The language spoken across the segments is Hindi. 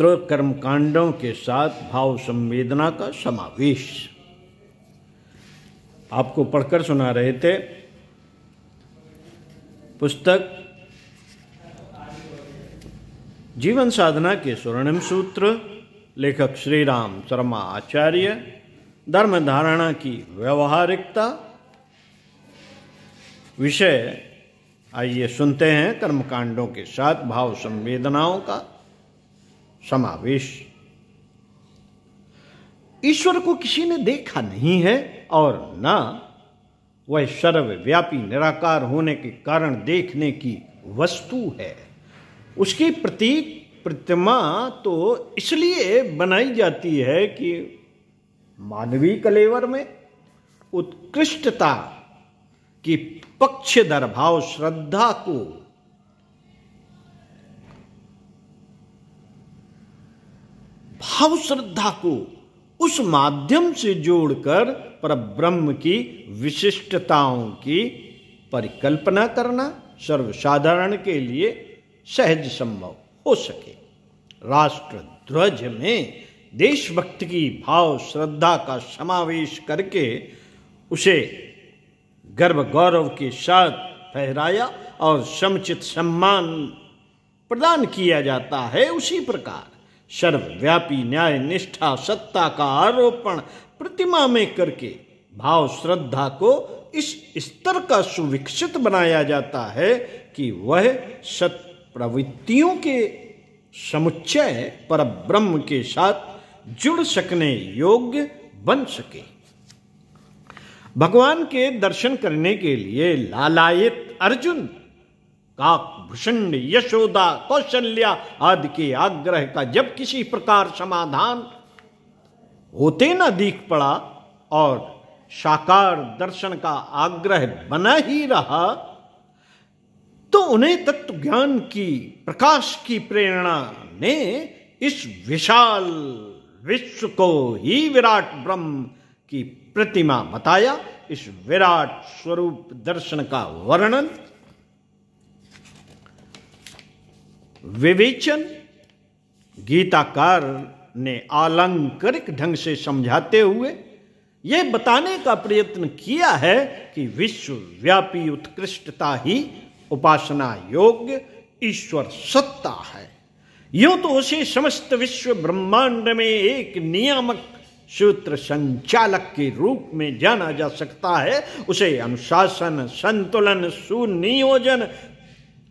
कर्म कांडों के साथ भाव संवेदना का समावेश आपको पढ़कर सुना रहे थे। पुस्तक जीवन साधना के स्वर्णिम सूत्र, लेखक श्री राम शर्मा आचार्य। धर्म धारणा की व्यवहारिकता। विषय आइए सुनते हैं, कर्मकांडों के साथ भाव संवेदनाओं का समावेश। ईश्वर को किसी ने देखा नहीं है और न वह सर्वव्यापी निराकार होने के कारण देखने की वस्तु है। उसकी प्रतीक प्रतिमा तो इसलिए बनाई जाती है कि मानवीय कलेवर में उत्कृष्टता की पक्षधर भाव श्रद्धा को उस माध्यम से जोड़कर परब्रह्म की विशिष्टताओं की परिकल्पना करना सर्वसाधारण के लिए सहज संभव हो सके। राष्ट्र ध्वज में देशभक्ति की भाव श्रद्धा का समावेश करके उसे गर्व गौरव के साथ फहराया और समुचित सम्मान प्रदान किया जाता है। उसी प्रकार सर्वव्यापी न्याय निष्ठा सत्ता का आरोपण प्रतिमा में करके भाव श्रद्धा को इस स्तर का सुविकसित बनाया जाता है कि वह सत प्रवृत्तियों के समुच्चय पर ब्रह्म के साथ जुड़ सकने योग्य बन सके। भगवान के दर्शन करने के लिए लालायित अर्जुन काकभूषण यशोदा कौशल्या आदि के आग्रह का जब किसी प्रकार समाधान होते न दिख पड़ा और साकार दर्शन का आग्रह बना ही रहा, तो उन्हें तत्व ज्ञान की प्रकाश की प्रेरणा ने इस विशाल विश्व को ही विराट ब्रह्म की प्रतिमा बताया। इस विराट स्वरूप दर्शन का वर्णन विवेचन गीताकार ने अलंकारिक ढंग से समझाते हुए यह बताने का प्रयत्न किया है कि विश्वव्यापी उत्कृष्टता ही उपासना योग्य ईश्वर सत्ता है। यूं तो उसे समस्त विश्व ब्रह्मांड में एक नियामक सूत्र संचालक के रूप में जाना जा सकता है। उसे अनुशासन संतुलन सुनियोजन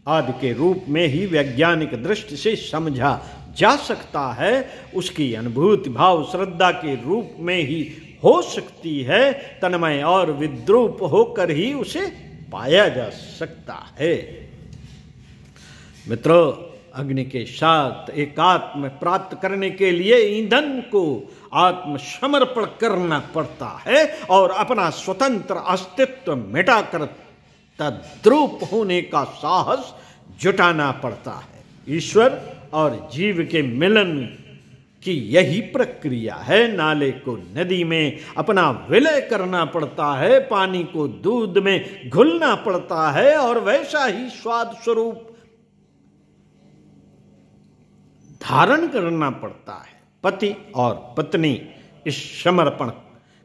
आदि के रूप में ही वैज्ञानिक दृष्टि से समझा जा सकता है। उसकी अनुभूति भाव श्रद्धा के रूप में ही हो सकती है। तन्मय और विद्रूप होकर ही उसे पाया जा सकता है। मित्रों, अग्नि के साथ एकात्म प्राप्त करने के लिए ईंधन को आत्मसमर्पण करना पड़ता है और अपना स्वतंत्र अस्तित्व मिटाकर तद्रूप होने का साहस जुटाना पड़ता है। ईश्वर और जीव के मिलन की यही प्रक्रिया है। नाले को नदी में अपना विलय करना पड़ता है, पानी को दूध में घुलना पड़ता है और वैसा ही स्वाद स्वरूप धारण करना पड़ता है। पति और पत्नी इस समर्पण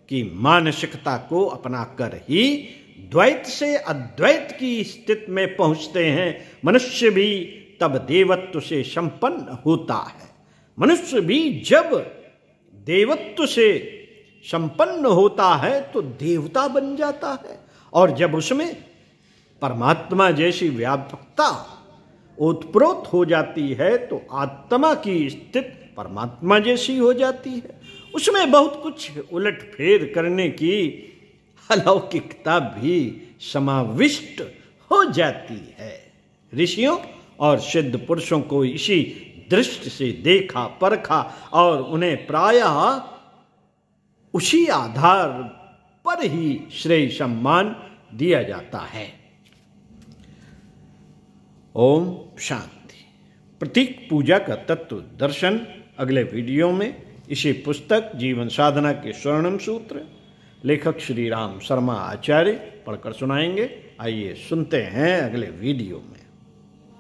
की मानसिकता को अपनाकर ही द्वैत से अद्वैत की स्थिति में पहुंचते हैं। मनुष्य भी तब देवत्व से संपन्न होता है। मनुष्य भी जब देवत्व से संपन्न होता है तो देवता बन जाता है और जब उसमें परमात्मा जैसी व्यापकता ओतप्रोत हो जाती है तो आत्मा की स्थिति परमात्मा जैसी हो जाती है। उसमें बहुत कुछ उलट फेर करने की अलौकिकता भी समाविष्ट हो जाती है। ऋषियों और सिद्ध पुरुषों को इसी दृष्टि से देखा परखा और उन्हें प्रायः उसी आधार पर ही श्रेय सम्मान दिया जाता है। ओम शांति। प्रतीक पूजा का तत्व दर्शन अगले वीडियो में इसी पुस्तक जीवन साधना के स्वर्णिम सूत्र, लेखक श्री राम शर्मा आचार्य पढ़कर सुनाएंगे। आइए सुनते हैं अगले वीडियो में।